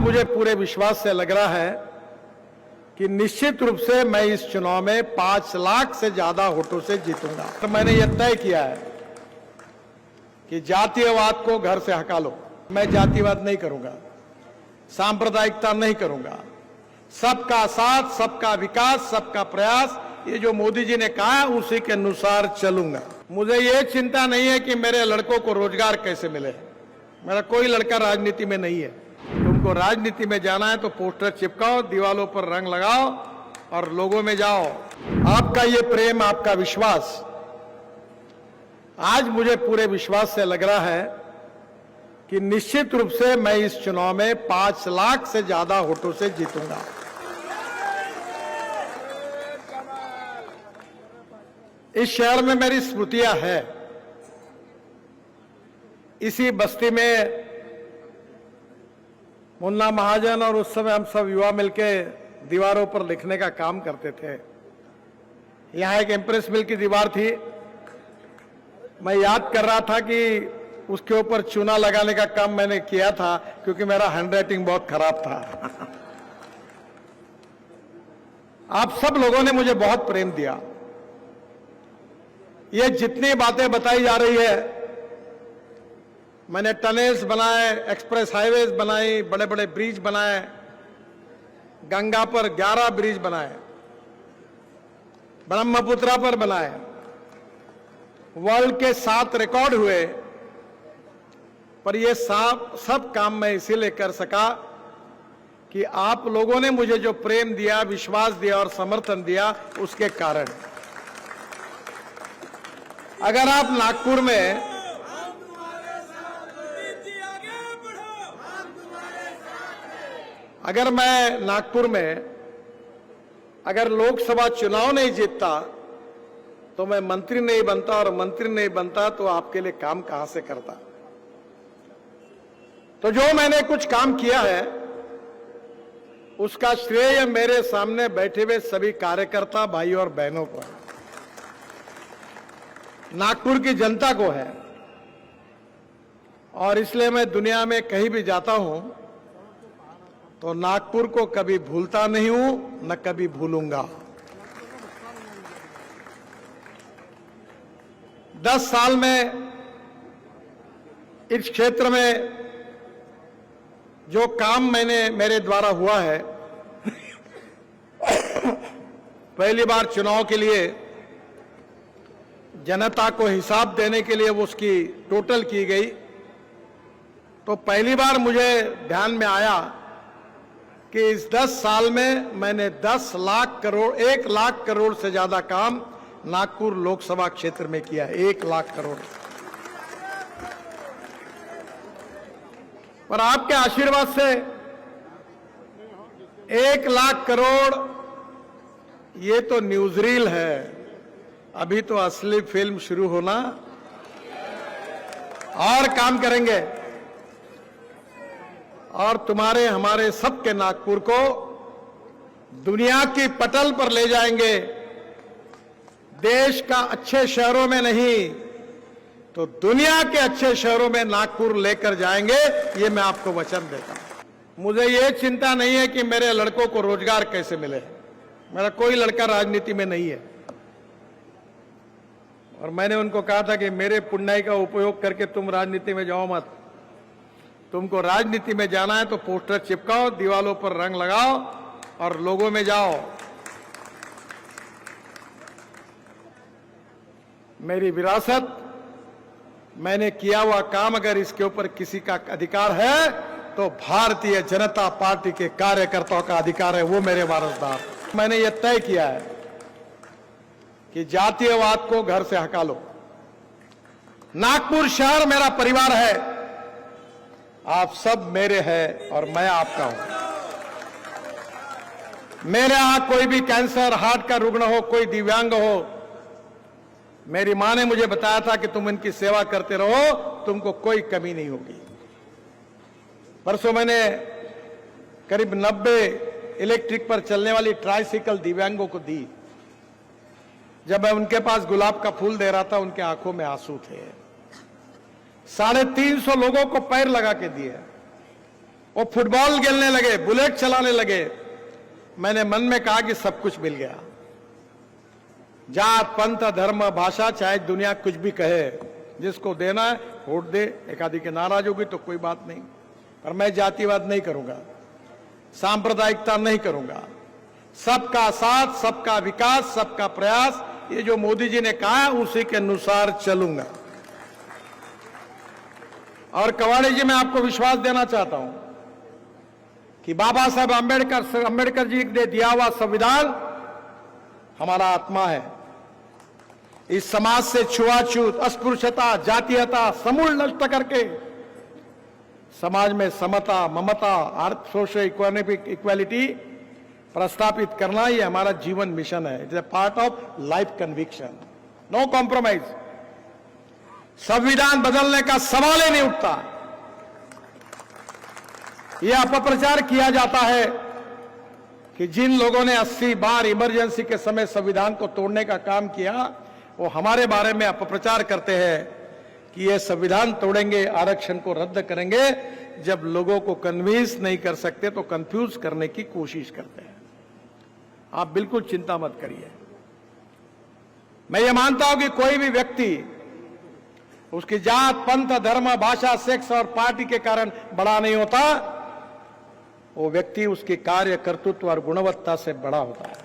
मुझे पूरे विश्वास से लग रहा है कि निश्चित रूप से मैं इस चुनाव में 5 लाख से ज्यादा वोटों से जीतूंगा। तो मैंने यह तय किया है कि जातीयवाद को घर से हटा लो। मैं जातिवाद नहीं करूंगा, सांप्रदायिकता नहीं करूंगा, सबका साथ, सबका विकास, सबका प्रयास, ये जो मोदी जी ने कहा उसी के अनुसार चलूंगा। मुझे ये चिंता नहीं है कि मेरे लड़कों को रोजगार कैसे मिले। मेरा कोई लड़का राजनीति में नहीं है। तुमको राजनीति में जाना है तो पोस्टर चिपकाओ, दीवालों पर रंग लगाओ और लोगों में जाओ। आपका ये प्रेम, आपका विश्वास, आज मुझे पूरे विश्वास से लग रहा है कि निश्चित रूप से मैं इस चुनाव में 5 लाख से ज्यादा वोटों से जीतूंगा। इस शहर में मेरी स्मृतियां हैं। इसी बस्ती में मुन्ना महाजन और उस समय हम सब युवा मिलके दीवारों पर लिखने का काम करते थे। यहां एक इम्प्रेस मिल की दीवार थी। मैं याद कर रहा था कि उसके ऊपर चूना लगाने का काम मैंने किया था क्योंकि मेरा हैंडराइटिंग बहुत खराब था। आप सब लोगों ने मुझे बहुत प्रेम दिया। ये जितनी बातें बताई जा रही है, मैंने टनल्स बनाए, एक्सप्रेस हाईवेज बनाई, बड़े बड़े ब्रिज बनाए, गंगा पर 11 ब्रिज बनाए, ब्रह्मपुत्रा पर बनाए, वर्ल्ड के 7 रिकॉर्ड हुए। पर ये सब काम मैं इसीलिए कर सका कि आप लोगों ने मुझे जो प्रेम दिया, विश्वास दिया और समर्थन दिया, उसके कारण। अगर आप नागपुर में, अगर मैं नागपुर में अगर लोकसभा चुनाव नहीं जीतता तो मैं मंत्री नहीं बनता, और मंत्री नहीं बनता तो आपके लिए काम कहां से करता। तो जो मैंने कुछ काम किया है उसका श्रेय मेरे सामने बैठे हुए सभी कार्यकर्ता भाई और बहनों को है, नागपुर की जनता को है। और इसलिए मैं दुनिया में कहीं भी जाता हूं तो नागपुर को कभी भूलता नहीं हूं, न कभी भूलूंगा। 10 साल में इस क्षेत्र में जो काम मेरे द्वारा हुआ है, पहली बार चुनाव के लिए जनता को हिसाब देने के लिए वो उसकी टोटल की गई, तो पहली बार मुझे ध्यान में आया कि इस 10 साल में मैंने 10 लाख करोड़, 1 लाख करोड़ से ज्यादा काम नागपुर लोकसभा क्षेत्र में किया। 1 लाख करोड़। पर आपके आशीर्वाद से 1 लाख करोड़ ये तो न्यूज़रील है, अभी तो असली फिल्म शुरू होना, और काम करेंगे और तुम्हारे हमारे सबके नागपुर को दुनिया की पटल पर ले जाएंगे। देश का अच्छे शहरों में नहीं तो दुनिया के अच्छे शहरों में नागपुर लेकर जाएंगे, ये मैं आपको वचन देता हूं। मुझे ये चिंता नहीं है कि मेरे लड़कों को रोजगार कैसे मिले। मेरा कोई लड़का राजनीति में नहीं है। और मैंने उनको कहा था कि मेरे पुण्याई का उपयोग करके तुम राजनीति में जाओ मत। तुमको राजनीति में जाना है तो पोस्टर चिपकाओ, दीवालों पर रंग लगाओ और लोगों में जाओ। मेरी विरासत, मैंने किया हुआ काम, अगर इसके ऊपर किसी का अधिकार है तो भारतीय जनता पार्टी के कार्यकर्ताओं का अधिकार है, वो मेरे वारसदार। मैंने ये तय किया है कि जातीयवाद को घर से हटा लो। नागपुर शहर मेरा परिवार है, आप सब मेरे हैं और मैं आपका हूं। मेरे यहां कोई भी कैंसर, हार्ट का रुग्ण हो, कोई दिव्यांग हो, मेरी मां ने मुझे बताया था कि तुम इनकी सेवा करते रहो, तुमको कोई कमी नहीं होगी। परसों मैंने करीब 90 इलेक्ट्रिक पर चलने वाली ट्राइसिकल दिव्यांगों को दी। जब मैं उनके पास गुलाब का फूल दे रहा था, उनके आंखों में आंसू थे। 350 लोगों को पैर लगा के दिए। वो फुटबॉल खेलने लगे, बुलेट चलाने लगे। मैंने मन में कहा कि सब कुछ मिल गया। जात पंथ धर्म भाषा चाहे दुनिया कुछ भी कहे, जिसको देना है वोट दे। एक आदि के नाराज होगी तो कोई बात नहीं, पर मैं जातिवाद नहीं करूंगा, सांप्रदायिकता नहीं करूंगा। सबका साथ, सबका विकास, सबका प्रयास, ये जो मोदी जी ने कहा उसी के अनुसार चलूंगा। और कवाड़ी जी, मैं आपको विश्वास देना चाहता हूं कि बाबा साहब अंबेडकर जी ने दिया हुआ संविधान हमारा आत्मा है। इस समाज से छुआछूत, अस्पृश्यता, जातीयता समूल नष्ट करके समाज में समता, ममता, सोशल इक्वालिटी प्रस्तापित करना ही हमारा जीवन मिशन है। It is a part of life conviction, no compromise. संविधान बदलने का सवाल ही नहीं उठता। यह अपप्रचार किया जाता है कि जिन लोगों ने 80 बार इमरजेंसी के समय संविधान को तोड़ने का काम किया, वो हमारे बारे में अपप्रचार करते हैं कि ये संविधान तोड़ेंगे, आरक्षण को रद्द करेंगे। जब लोगों को कन्विंस नहीं कर सकते तो कंफ्यूज करने की कोशिश करते हैं। आप बिल्कुल चिंता मत करिए। मैं ये मानता हूं कि कोई भी व्यक्ति उसकी जात, पंथ, धर्म, भाषा, सेक्स और पार्टी के कारण बड़ा नहीं होता। वो व्यक्ति उसके कार्य, कर्तृत्व और गुणवत्ता से बड़ा होता है।